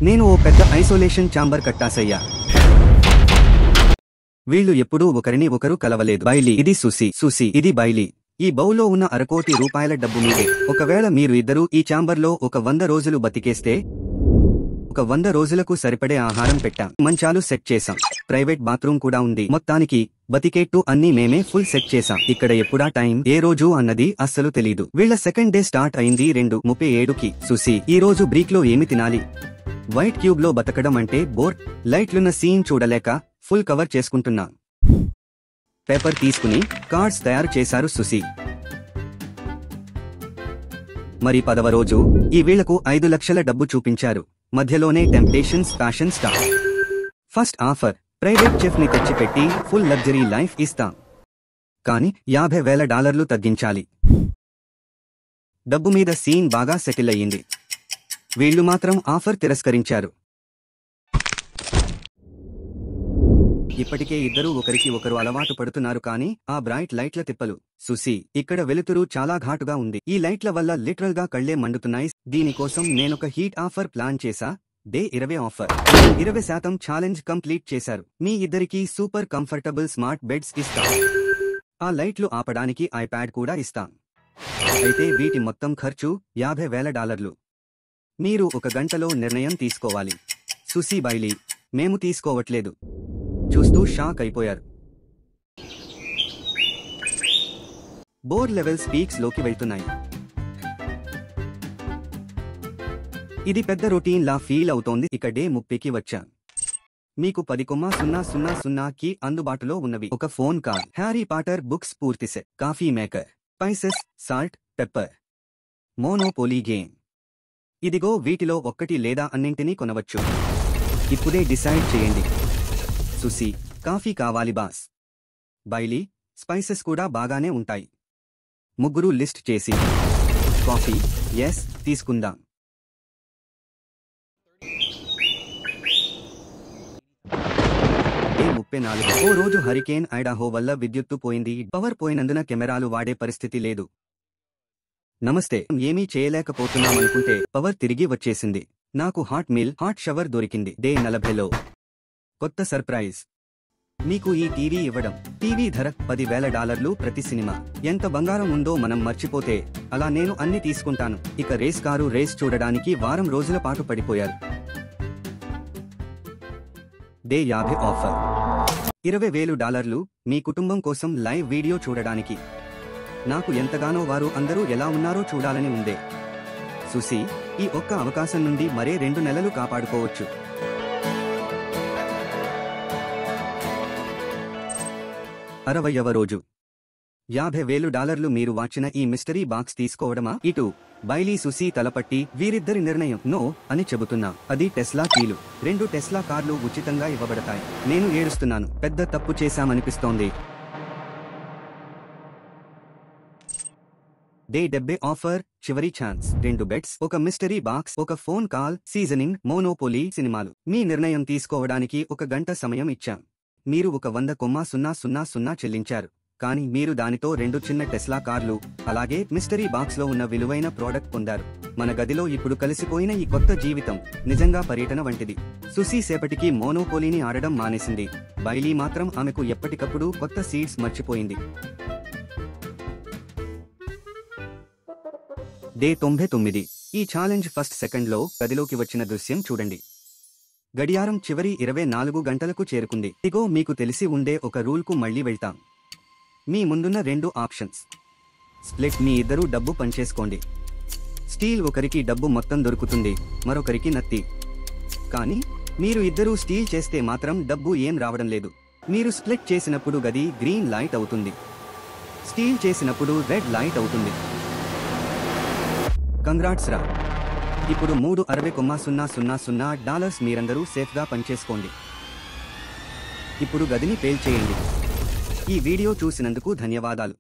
నేను ఓ పెద్ద isolation chamber కట్టాసయ్యా. వీళ్ళు ఎప్పుడూ ఒకరిని ఒకరు కలవలేదు. బైలీ, ఇది సుసి, ఇది బైలీ. ఈ బౌల్లో ఉన్న ₹1,00,00,000 డబ్బు మీదే. ఒకవేళ మీరు ఇద్దరూ ఈ ఛాంబర్లో ఒక 100 రోజులు బతికేస్తే ఒక 100 రోజులకు సరిపడే ఆహారం పెట్టాం. మంచాలు సెట్ చేశాం. ప్రైవేట్ బాత్రూమ్ కూడా ఉంది. మొత్తానికి బతికేట్టు అన్నీ మేమే ఫుల్ సెట్ చేశాం. ఇక్కడ ఎప్పుడా టైం ఏ రోజు అన్నది అస్సలు తెలీదు. వీళ్ళ సెకండ్ డే స్టార్ట్ అయింది 2:37కి. సుసి, ఈ రోజు బ్రీక్ లో ఏమి తినాలి? వైట్ క్యూబ్ లో బతకడం అంటే బోర్. లైట్లున్న సీన్ చూడలేక ఫుల్ కవర్ చేసుకుంటున్నా. పేపర్ తీసుకుని కార్డ్స్ తయారు చేశారు సుసి. మరి 10వ రోజు ఈ వీళ్లకు 5 లక్షల డబ్బు చూపించారు. మధ్యలోనే temptations fashion star. First offer, private chef ని తెచ్చిపెట్టి ఫుల్ లగ్జరీ లైఫ్ ఇస్తాం. కానీ $50,000 తగ్గించాలి. డబ్బు మీద సీన్ బాగా సెటిల్ అయ్యింది. వీళ్లు మాత్రం ఆఫర్ తిరస్కరించారు. ఇప్పటికే ఇద్దరూ ఒకరికి ఒకరు అలవాటు పడుతున్నారు. కానీ ఆ బ్రైట్ లైట్ల తిప్పలు. సుసి, ఇక్కడ వెలుతురు చాలా ఘాటుగా ఉంది. ఈ లైట్ల వల్ల లిటరల్ గా కళ్లే మండుతున్నాయి. దీనికోసం నేనొక హీట్ ఆఫర్ ప్లాన్ చేశా. Day 20 offer. 20% ఛాలెంజ్ కంప్లీట్ చేశారు. మీ ఇద్దరికీ సూపర్ కంఫర్టబుల్ స్మార్ట్ బెడ్స్ ఇస్తాం. ఆ లైట్లు ఆపడానికి ఐప్యాడ్ కూడా ఇస్తాం. అయితే వీటి మొత్తం ఖర్చు $50,000. మీరు 1 గంటలో నిర్ణయం తీసుకోవాలి. సుసి, బైలీ, మేము తీసుకోవట్లేదు చూస్తూ షాక్ అయిపోయారు. బోర్ లెవెల్స్ పీక్స్ లోకి వెళ్తున్నాయి. ఇది పెద్ద రొటీన్ లా ఫీల్ అవుతోంది. ఇక డే 30కి వచ్చా. మీకు 10,000కి అందుబాటులో ఉన్నవి. ఒక phone call, Harry Potter books పూర్తి set, coffee maker, spices, salt, pepper, monopoly game. ఇదిగో వీటిలో ఒక్కటి లేదా అన్నింటినీ కొనవచ్చు. ఇప్పుడే డిసైడ్ చేయండి. సుసి, కాఫీ కావాలి బాస్. బైలీ, స్పైసెస్ కూడా బాగానే ఉంటాయి. ముగ్గురు లిస్ట్ చేసి కాఫీ ఎస్ తీసుకుందాం. డే 34. ఓ రోజు హరికేన్ ఐడాహో వల్ల విద్యుత్తు పోయింది. పవర్ పోయినందున కెమెరాలు వాడే పరిస్థితి లేదు. నమస్తే, ఏమీ చేయలేకపోతున్నామనుకుంటే పవర్ తిరిగి వచ్చేసింది. నాకు హాట్ షవర్ దొరికింది. డే 40లో కొత్త సర్ప్రైజ్. మీకు ఈ టీవీ ఇవ్వడం. టీవీ ధర $10,000 ప్రతి సినిమా. ఎంత బంగారం ఉందో మనం మర్చిపోతే అలా నేను అన్ని తీసుకుంటాను. ఇక రేస్ కారు రేస్ చూడడానికి వారం రోజుల పాటు పడిపోయారు. Day 50 offer. $20,000 మీ కుటుంబం కోసం లైవ్ వీడియో చూడడానికి. నాకు ఎంతగానో వారు అందరూ ఎలా ఉన్నారో చూడాలని ఉందే. సుసి, ఈ ఒక్క అవకాశం నుండి మరే 2 నెలలు కాపాడుకోవచ్చు. 60వ రోజు. $50,000 మీరు వాచిన ఈ మిస్టరీ బాక్స్ తీసుకోవడమా? ఇటు బైలీ సుసి తలపట్టి వీరిద్దరి నిర్ణయం నో అని చెబుతున్నా. అది టెస్లా కీలు. 2 టెస్లా కార్లు ఉచితంగా ఇవ్వబడతాయి. నేను ఏడుస్తున్నాను. పెద్ద తప్పు చేశామనిపిస్తోంది. Day 70 offer. చివరి ఛాన్స్. 2 బెడ్స్, ఒక మిస్టరీ బాక్స్, ఒక ఫోన్ కాల్, సీజనింగ్, మోనోపోలీ సినిమాలు. మీ నిర్ణయం తీసుకోవడానికి 1 గంట సమయం ఇచ్చాం. మీరు ఒక 100,000 చెల్లించారు. కానీ మీరు దానితో 2 చిన్న టెస్లా కార్లు, అలాగే మిస్టరీ బాక్స్ లో ఉన్న విలువైన ప్రోడక్ట్ పొందారు. మన గదిలో ఇప్పుడు కలిసిపోయిన ఈ కొత్త జీవితం నిజంగా పర్యటన వంటిది. సుసి సేపటికి మోనోపోలీని ఆడడం మానేసింది. బైలీ మాత్రం ఆమెకు ఎప్పటికప్పుడు కొత్త సీడ్స్ మర్చిపోయింది. డే 99. ఈ ఛాలెంజ్ ఫస్ట్ సెకండ్లో గదిలోకి వచ్చిన దృశ్యం చూడండి. గడియారం చివరి 24 గంటలకు చేరుకుంది. ఇగో మీకు తెలిసి ఉండే ఒక రూల్కు మళ్లీ వెళ్తాం. మీ ముందున్న 2 ఆప్షన్స్. స్ప్లిట్, మీ ఇద్దరూ డబ్బు పంచేసుకోండి. స్టీల్, ఒకరికి డబ్బు మొత్తం దొరుకుతుంది, మరొకరికి నత్తి. కానీ మీరు ఇద్దరూ స్టీల్ చేస్తే మాత్రం డబ్బు ఏం రావడం లేదు. మీరు స్ప్లిట్ చేసినప్పుడు గది గ్రీన్ లైట్ అవుతుంది. స్టీల్ చేసినప్పుడు రెడ్ లైట్ అవుతుంది. కంగ్రాట్స్ రా. ఇప్పుడు $360,000 మీరందరూ సేఫ్గా పనిచేసుకోండి. ఇప్పుడు గదిని పేల్చేయండి. ఈ వీడియో చూసినందుకు ధన్యవాదాలు.